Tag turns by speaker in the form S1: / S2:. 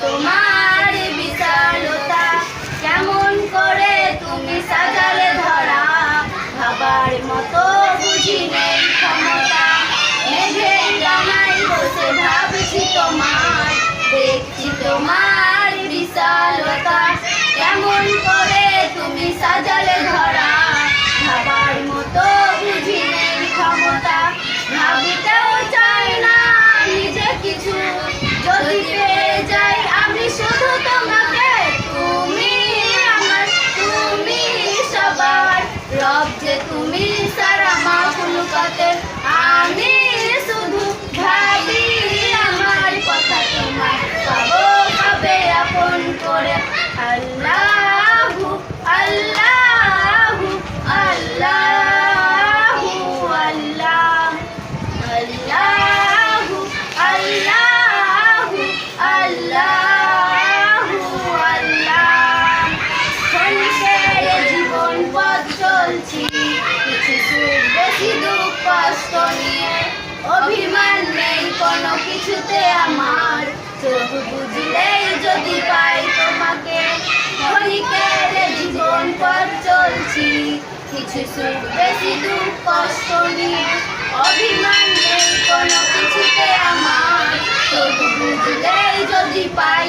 S1: তোমার বিশালতা, কেমন করে তুমি সাজালে ধরা, ভাবার মতো বুঝি নেই ক্ষমতা। মেঘের ডানায় বসে ভাবছি তোমার, দেখছি তোমার বিশালতা, কেমন করে তুমি সাজালে ধরা, ভাবার মতো বুঝি নেই ক্ষমতা। ভাবিতেও চাই না নিজে কিছু, যদি পেয়ে যাই আমি শুধু তোমাকে। তুমি আমার, তুমি সবার, রব যে তুমি সারা মাখলুকাতে। আমি শুধু ভাবি আমার কথা, তোমার পাবো কবে আপন করে। আল্লাহু আল্লাহু আল্লাহু আল্লাহ, আল্লাহু আল্লাহু আল্লাহু আল্লাহ। ক্ষণিকের জীবন পথ চলছি, কিছু সুখ বেশি দুঃখ কষ্ট নিয়ে। অভিমান নেই কোনো কিছুতে আমার, চোখ বুঝলেই যদি পাই তোমাকে। ক্ষণিকের জীবন পথ চলছি, কিছু সুখ বেশি দুঃখ কষ্ট নিয়ে। অভিমান নেই কোনো কিছুতে আমার, চোখ বুঝলেই যদি পাই